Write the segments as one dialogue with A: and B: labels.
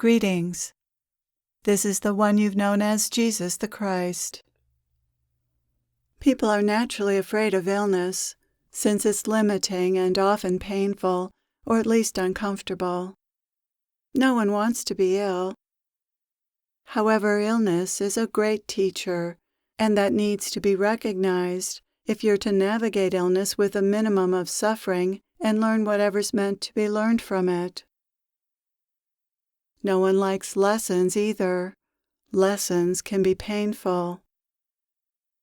A: Greetings. This is the one you've known as Jesus the Christ. People are naturally afraid of illness, since it's limiting and often painful, or at least uncomfortable. No one wants to be ill. However, illness is a great teacher, and that needs to be recognized if you're to navigate illness with a minimum of suffering and learn whatever's meant to be learned from it. No one likes lessons either. Lessons can be painful.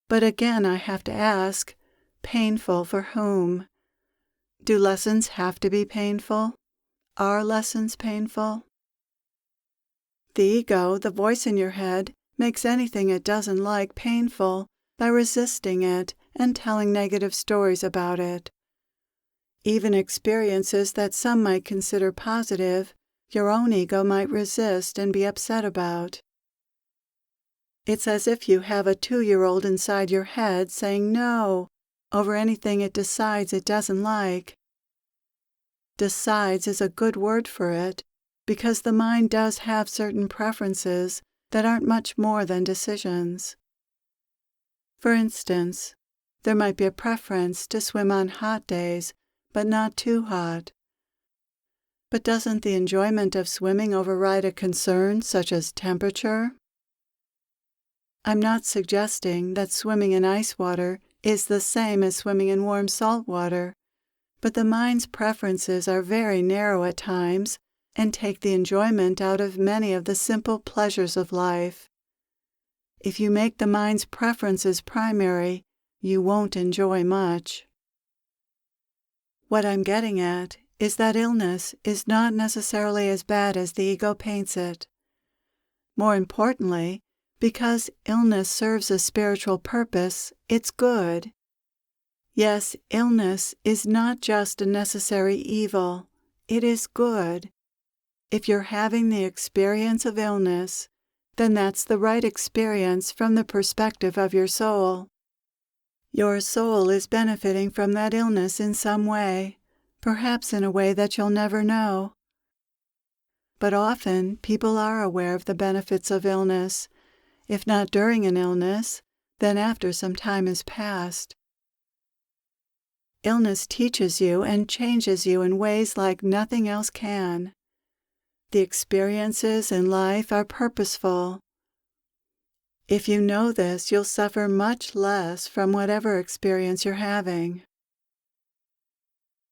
A: But again, I have to ask, painful for whom? Do lessons have to be painful? Are lessons painful? The ego, the voice in your head, makes anything it doesn't like painful by resisting it and telling negative stories about it. Even experiences that some might consider positive, your own ego might resist and be upset about. It's as if you have a 2-year-old inside your head saying no over anything it decides it doesn't like. Decides is a good word for it, because the mind does have certain preferences that aren't much more than decisions. For instance, there might be a preference to swim on hot days, but not too hot. But doesn't the enjoyment of swimming override a concern such as temperature? I'm not suggesting that swimming in ice water is the same as swimming in warm salt water, but the mind's preferences are very narrow at times and take the enjoyment out of many of the simple pleasures of life. If you make the mind's preferences primary, you won't enjoy much. What I'm getting at is that illness is not necessarily as bad as the ego paints it. More importantly, because illness serves a spiritual purpose, it's good. Yes, illness is not just a necessary evil, it is good. If you're having the experience of illness, then that's the right experience from the perspective of your soul. Your soul is benefiting from that illness in some way, perhaps in a way that you'll never know. But often, people are aware of the benefits of illness, if not during an illness, then after some time has passed. Illness teaches you and changes you in ways like nothing else can. The experiences in life are purposeful. If you know this, you'll suffer much less from whatever experience you're having.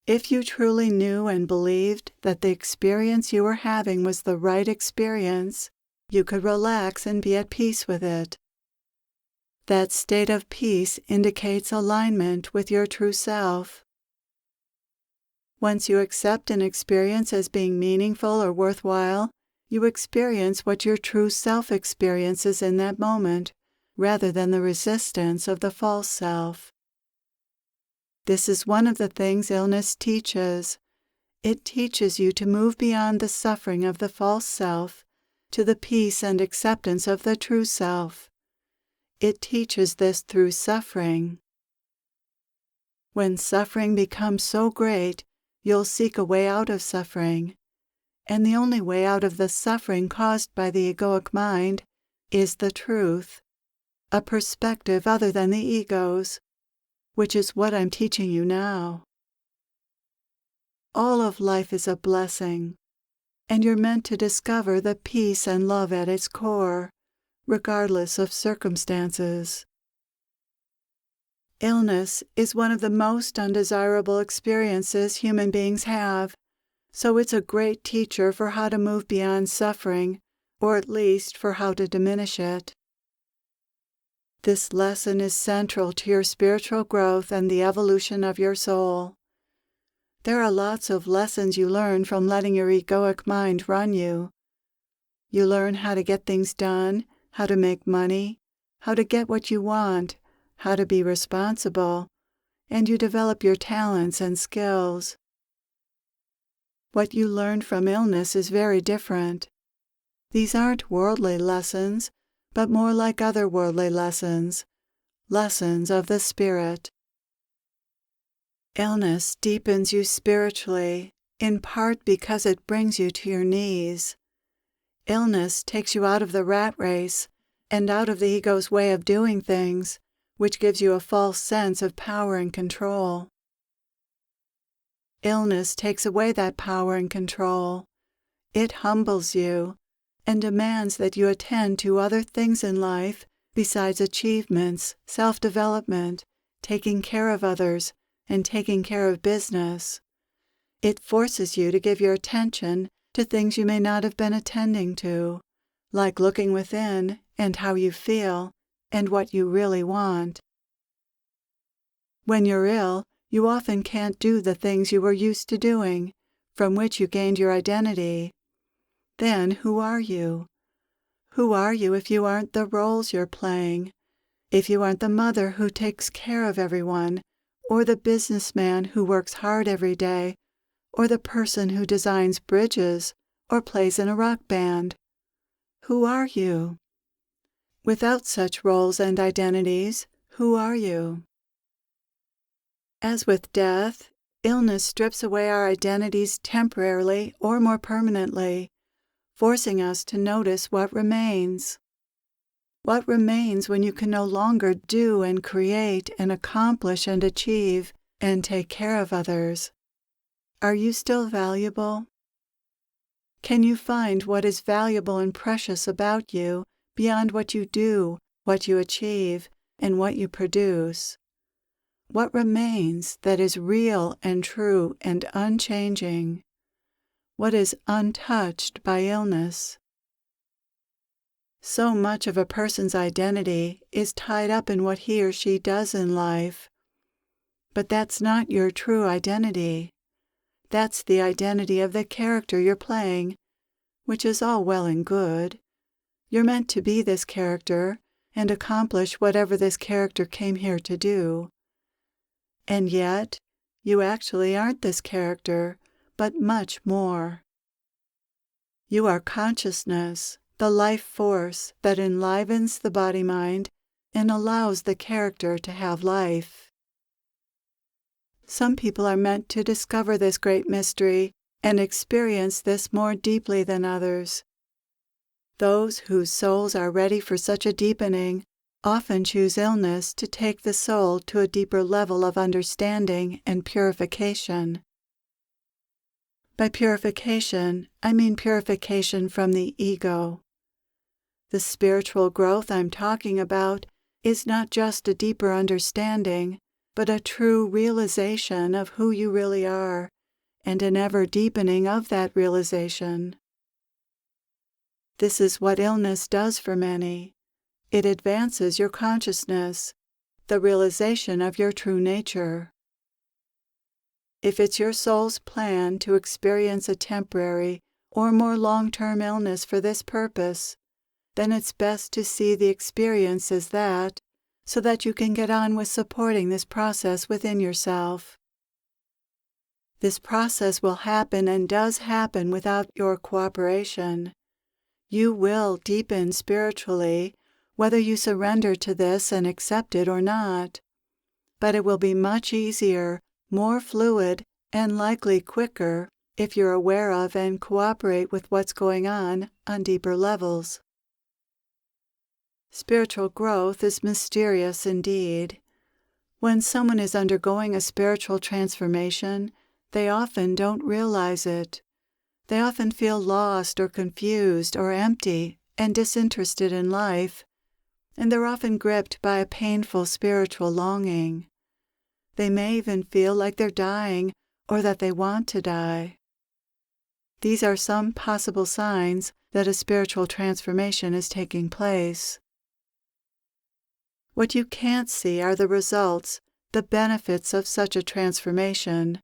A: If you truly knew and believed that the experience you were having was the right experience, you could relax and be at peace with it. That state of peace indicates alignment with your true self. Once you accept an experience as being meaningful or worthwhile, you experience what your true self experiences in that moment, rather than the resistance of the false self. This is one of the things illness teaches. It teaches you to move beyond the suffering of the false self to the peace and acceptance of the true self. It teaches this through suffering. When suffering becomes so great, you'll seek a way out of suffering. And the only way out of the suffering caused by the egoic mind is the truth, a perspective other than the ego's, which is what I'm teaching you now. All of life is a blessing, and you're meant to discover the peace and love at its core, regardless of circumstances. Illness is one of the most undesirable experiences human beings have, so it's a great teacher for how to move beyond suffering, or at least for how to diminish it. This lesson is central to your spiritual growth and the evolution of your soul. There are lots of lessons you learn from letting your egoic mind run you. You learn how to get things done, how to make money, how to get what you want, how to be responsible, and you develop your talents and skills. What you learn from illness is very different. These aren't worldly lessons, but more like otherworldly lessons, lessons of the spirit. Illness deepens you spiritually, in part because it brings you to your knees. Illness takes you out of the rat race and out of the ego's way of doing things, which gives you a false sense of power and control. Illness takes away that power and control. It humbles you and demands that you attend to other things in life besides achievements, self-development, taking care of others, and taking care of business. It forces you to give your attention to things you may not have been attending to, like looking within and how you feel and what you really want. When you're ill, you often can't do the things you were used to doing, from which you gained your identity. Then who are you? Who are you if you aren't the roles you're playing? If you aren't the mother who takes care of everyone, or the businessman who works hard every day, or the person who designs bridges, or plays in a rock band? Who are you? Without such roles and identities, who are you? As with death, illness strips away our identities temporarily or more permanently, forcing us to notice what remains. What remains when you can no longer do and create and accomplish and achieve and take care of others? Are you still valuable? Can you find what is valuable and precious about you beyond what you do, what you achieve, and what you produce? What remains that is real and true and unchanging? What is untouched by illness? So much of a person's identity is tied up in what he or she does in life. But that's not your true identity. That's the identity of the character you're playing, which is all well and good. You're meant to be this character and accomplish whatever this character came here to do. And yet, you actually aren't this character, but much more. You are consciousness, the life force that enlivens the body-mind and allows the character to have life. Some people are meant to discover this great mystery and experience this more deeply than others. Those whose souls are ready for such a deepening often choose illness to take the soul to a deeper level of understanding and purification. By purification, I mean purification from the ego. The spiritual growth I'm talking about is not just a deeper understanding, but a true realization of who you really are, and an ever-deepening of that realization. This is what illness does for many. It advances your consciousness, the realization of your true nature. If it's your soul's plan to experience a temporary or more long-term illness for this purpose, then it's best to see the experience as that, so that you can get on with supporting this process within yourself. This process will happen and does happen without your cooperation. You will deepen spiritually, whether you surrender to this and accept it or not. But it will be much easier, more fluid, and likely quicker if you're aware of and cooperate with what's going on deeper levels. Spiritual growth is mysterious indeed. When someone is undergoing a spiritual transformation, they often don't realize it. They often feel lost or confused or empty and disinterested in life, and they're often gripped by a painful spiritual longing. They may even feel like they're dying or that they want to die. These are some possible signs that a spiritual transformation is taking place. What you can't see are the results, the benefits of such a transformation,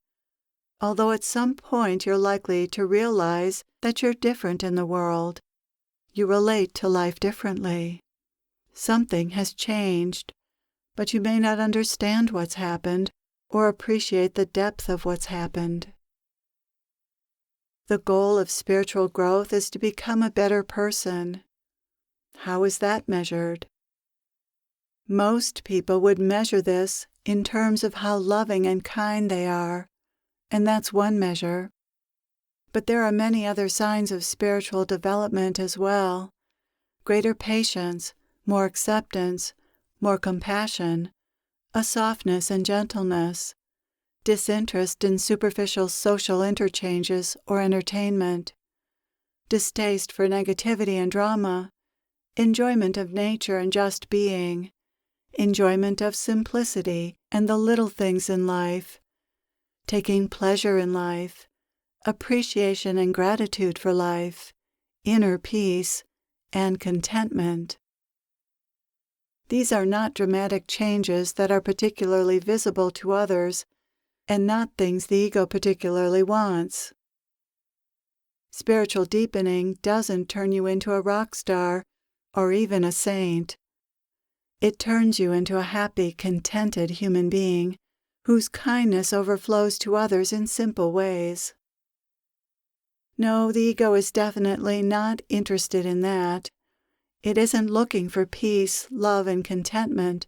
A: although at some point you're likely to realize that you're different in the world. You relate to life differently. Something has changed, but you may not understand what's happened or appreciate the depth of what's happened. The goal of spiritual growth is to become a better person. How is that measured? Most people would measure this in terms of how loving and kind they are, and that's one measure. But there are many other signs of spiritual development as well. Greater patience, more acceptance, more compassion, a softness and gentleness, disinterest in superficial social interchanges or entertainment, distaste for negativity and drama, enjoyment of nature and just being, enjoyment of simplicity and the little things in life, taking pleasure in life, appreciation and gratitude for life, inner peace, and contentment. These are not dramatic changes that are particularly visible to others, and not things the ego particularly wants. Spiritual deepening doesn't turn you into a rock star or even a saint. It turns you into a happy, contented human being whose kindness overflows to others in simple ways. No, the ego is definitely not interested in that. It isn't looking for peace, love, and contentment,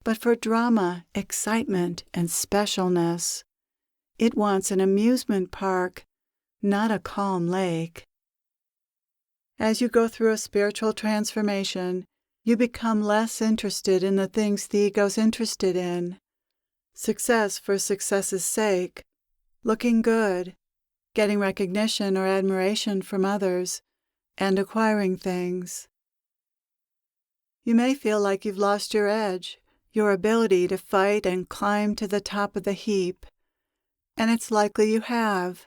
A: but for drama, excitement, and specialness. It wants an amusement park, not a calm lake. As you go through a spiritual transformation, you become less interested in the things the ego's interested in. Success for success's sake, looking good, getting recognition or admiration from others, and acquiring things. You may feel like you've lost your edge, your ability to fight and climb to the top of the heap, and it's likely you have.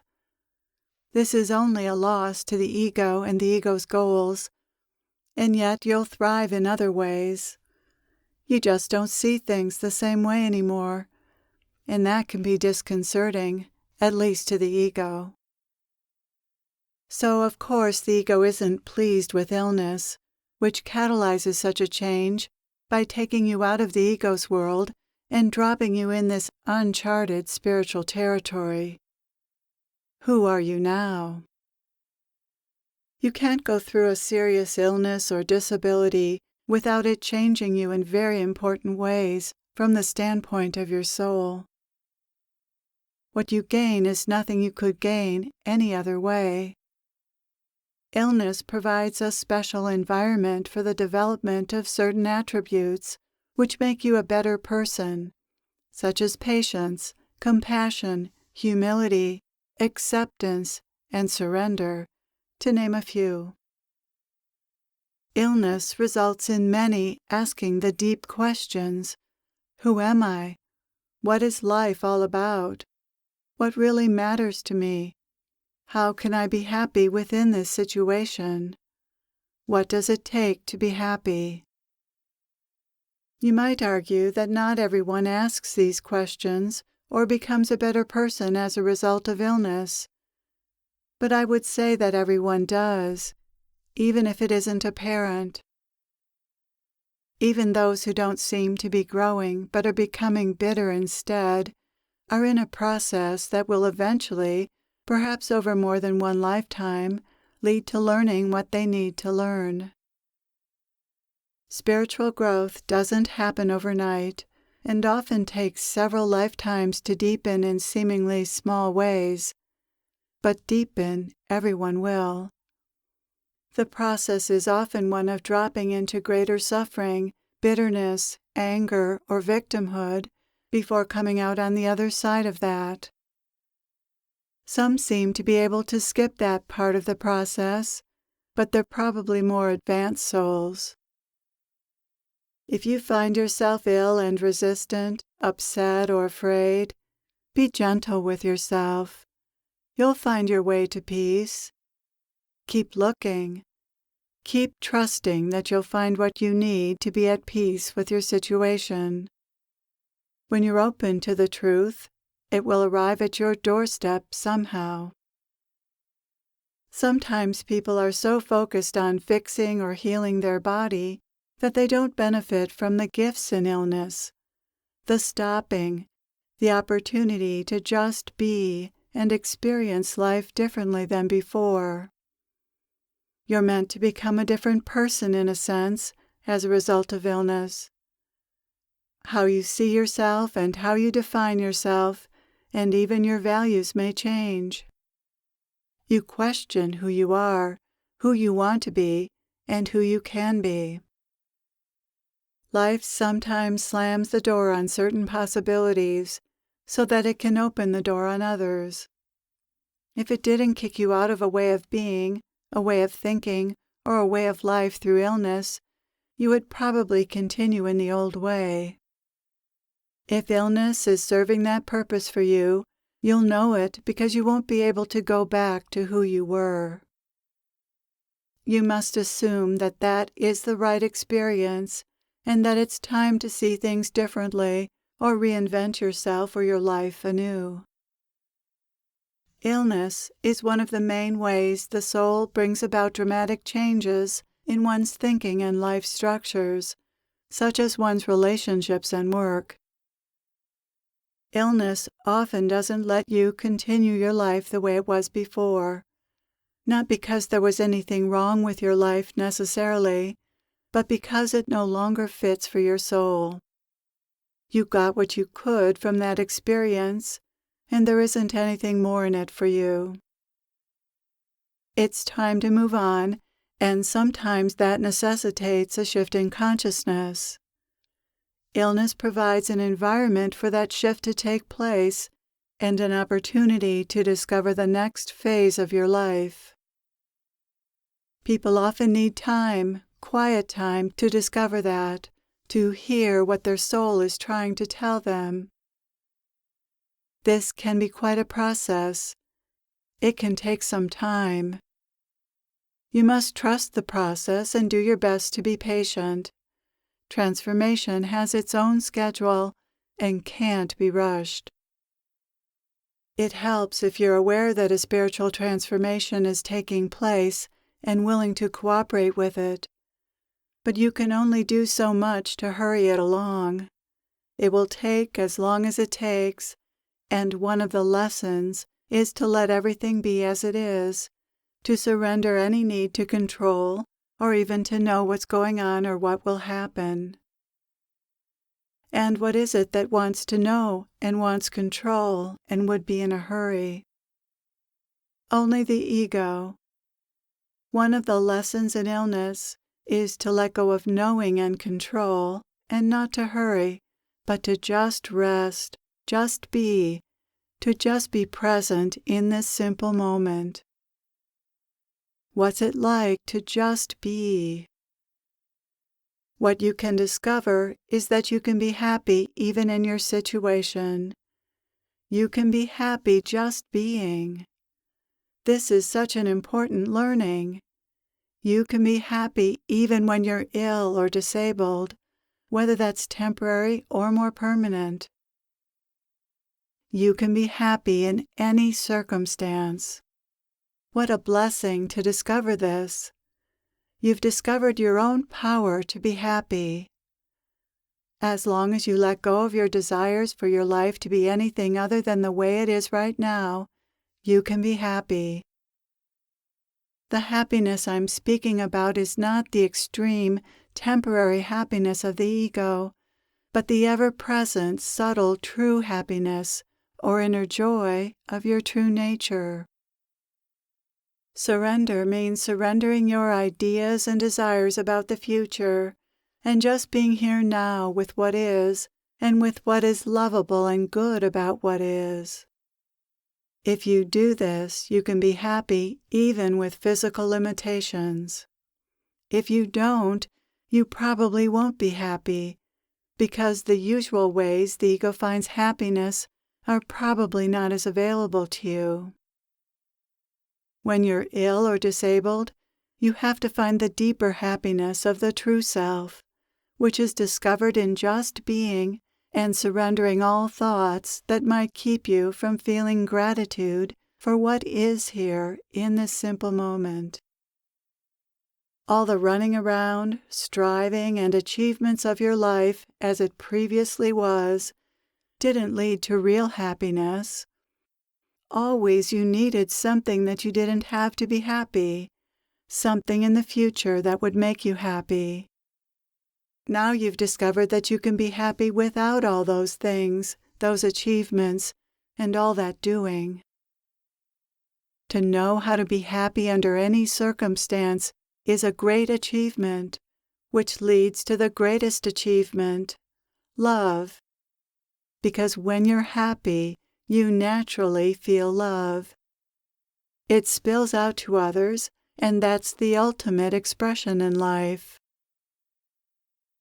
A: This is only a loss to the ego and the ego's goals, and yet you'll thrive in other ways. You just don't see things the same way anymore, and that can be disconcerting, at least to the ego. So, of course, the ego isn't pleased with illness, which catalyzes such a change by taking you out of the ego's world and dropping you in this uncharted spiritual territory. Who are you now? You can't go through a serious illness or disability without it changing you in very important ways from the standpoint of your soul. What you gain is nothing you could gain any other way. Illness provides a special environment for the development of certain attributes which make you a better person, such as patience, compassion, humility, acceptance, and surrender, to name a few. Illness results in many asking the deep questions: who am I? What is life all about? What really matters to me? How can I be happy within this situation? What does it take to be happy? You might argue that not everyone asks these questions or becomes a better person as a result of illness. But I would say that everyone does, even if it isn't apparent. Even those who don't seem to be growing but are becoming bitter instead are in a process that will eventually, perhaps over more than one lifetime, lead to learning what they need to learn. Spiritual growth doesn't happen overnight and often takes several lifetimes to deepen in seemingly small ways, but deepen everyone will. The process is often one of dropping into greater suffering, bitterness, anger, or victimhood before coming out on the other side of that. Some seem to be able to skip that part of the process, but they're probably more advanced souls. If you find yourself ill and resistant, upset, or afraid, be gentle with yourself. You'll find your way to peace. Keep looking. Keep trusting that you'll find what you need to be at peace with your situation. When you're open to the truth, it will arrive at your doorstep somehow. Sometimes people are so focused on fixing or healing their body that they don't benefit from the gifts in illness, the stopping, the opportunity to just be and experience life differently than before. You're meant to become a different person, in a sense, as a result of illness. How you see yourself and how you define yourself, and even your values may change. You question who you are, who you want to be, and who you can be. Life sometimes slams the door on certain possibilities so that it can open the door on others. If it didn't kick you out of a way of being, a way of thinking, or a way of life through illness, you would probably continue in the old way. If illness is serving that purpose for you, you'll know it because you won't be able to go back to who you were. You must assume that that is the right experience and that it's time to see things differently or reinvent yourself or your life anew. Illness is one of the main ways the soul brings about dramatic changes in one's thinking and life structures, such as one's relationships and work. Illness often doesn't let you continue your life the way it was before, not because there was anything wrong with your life necessarily, but because it no longer fits for your soul. You got what you could from that experience, and there isn't anything more in it for you. It's time to move on, and sometimes that necessitates a shift in consciousness. Illness provides an environment for that shift to take place and an opportunity to discover the next phase of your life. People often need time, quiet time, to discover that, to hear what their soul is trying to tell them. This can be quite a process. It can take some time. You must trust the process and do your best to be patient. Transformation has its own schedule and can't be rushed. It helps if you're aware that a spiritual transformation is taking place and willing to cooperate with it. But you can only do so much to hurry it along. It will take as long as it takes, and one of the lessons is to let everything be as it is, to surrender any need to control or even to know what's going on or what will happen. And what is it that wants to know and wants control and would be in a hurry? Only the ego. One of the lessons in illness is to let go of knowing and control, and not to hurry, but to just rest, just be, to just be present in this simple moment. What's it like to just be? What you can discover is that you can be happy even in your situation. You can be happy just being. This is such an important learning. You can be happy even when you're ill or disabled, whether that's temporary or more permanent. You can be happy in any circumstance. What a blessing to discover this. You've discovered your own power to be happy. As long as you let go of your desires for your life to be anything other than the way it is right now, you can be happy. The happiness I'm speaking about is not the extreme, temporary happiness of the ego, but the ever-present, subtle, true happiness, or inner joy of your true nature. Surrender means surrendering your ideas and desires about the future, and just being here now with what is, and with what is lovable and good about what is. If you do this, you can be happy even with physical limitations. If you don't, you probably won't be happy, because the usual ways the ego finds happiness are probably not as available to you. When you're ill or disabled, you have to find the deeper happiness of the true self, which is discovered in just being and surrendering all thoughts that might keep you from feeling gratitude for what is here in this simple moment. All the running around, striving, and achievements of your life as it previously was didn't lead to real happiness. Always you needed something that you didn't have to be happy, something in the future that would make you happy. Now you've discovered that you can be happy without all those things, those achievements, and all that doing. To know how to be happy under any circumstance is a great achievement, which leads to the greatest achievement, love. Because when you're happy, you naturally feel love. It spills out to others, and that's the ultimate expression in life.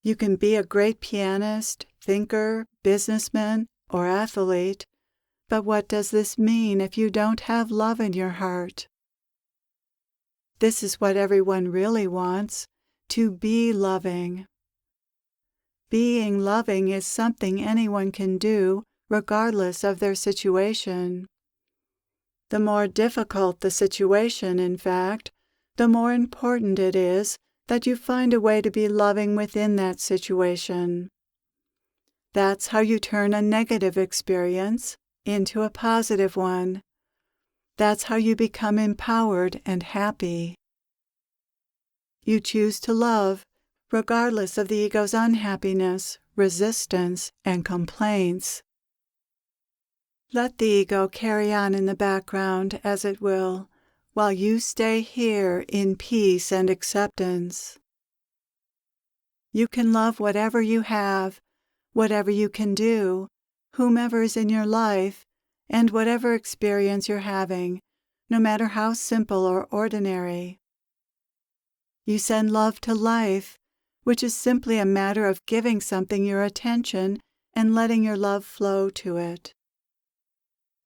A: You can be a great pianist, thinker, businessman, or athlete, but what does this mean if you don't have love in your heart? This is what everyone really wants, to be loving. Being loving is something anyone can do, regardless of their situation. The more difficult the situation, in fact, the more important it is that you find a way to be loving within that situation. That's how you turn a negative experience into a positive one. That's how you become empowered and happy. You choose to love, regardless of the ego's unhappiness, resistance, and complaints. Let the ego carry on in the background as it will, while you stay here in peace and acceptance. You can love whatever you have, whatever you can do, whomever is in your life, and whatever experience you're having, no matter how simple or ordinary. You send love to life, which is simply a matter of giving something your attention and letting your love flow to it.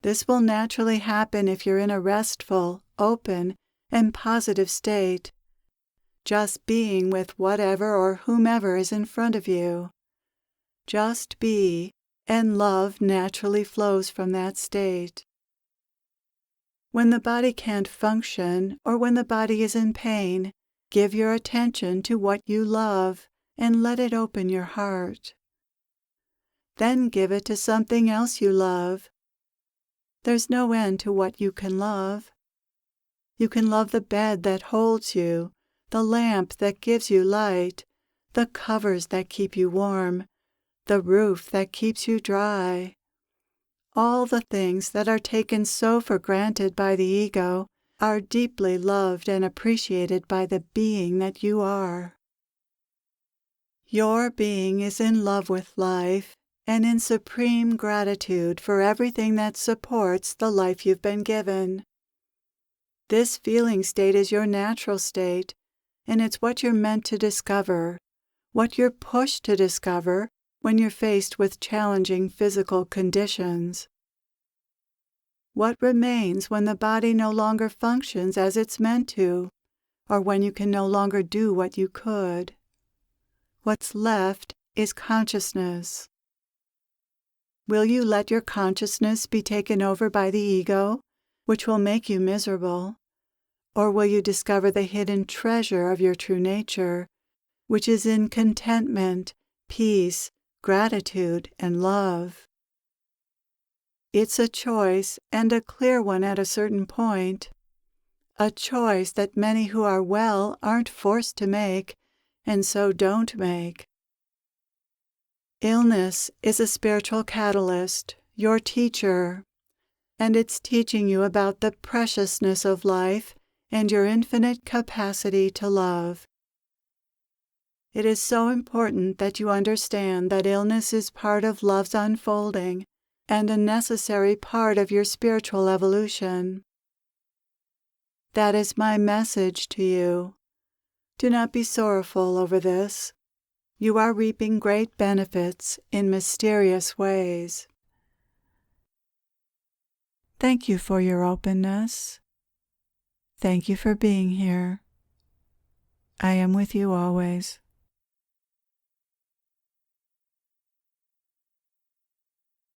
A: This will naturally happen if you're in a restful, open, and positive state, just being with whatever or whomever is in front of you. Just be, and love naturally flows from that state. When the body can't function, or when the body is in pain, give your attention to what you love and let it open your heart. Then give it to something else you love. There's no end to what you can love. You can love the bed that holds you, the lamp that gives you light, the covers that keep you warm, the roof that keeps you dry. All the things that are taken so for granted by the ego are deeply loved and appreciated by the being that you are. Your being is in love with life and in supreme gratitude for everything that supports the life you've been given. This feeling state is your natural state, and it's what you're meant to discover, what you're pushed to discover when you're faced with challenging physical conditions. What remains when the body no longer functions as it's meant to, or when you can no longer do what you could? What's left is consciousness. Will you let your consciousness be taken over by the ego, which will make you miserable? Or will you discover the hidden treasure of your true nature, which is in contentment, peace, gratitude, and love? It's a choice, and a clear one at a certain point. A choice that many who are well aren't forced to make, and so don't make. Illness is a spiritual catalyst, your teacher, and it's teaching you about the preciousness of life and your infinite capacity to love. It is so important that you understand that illness is part of love's unfolding and a necessary part of your spiritual evolution. That is my message to you. Do not be sorrowful over this. You are reaping great benefits in mysterious ways. Thank you for your openness. Thank you for being here. I am with you always.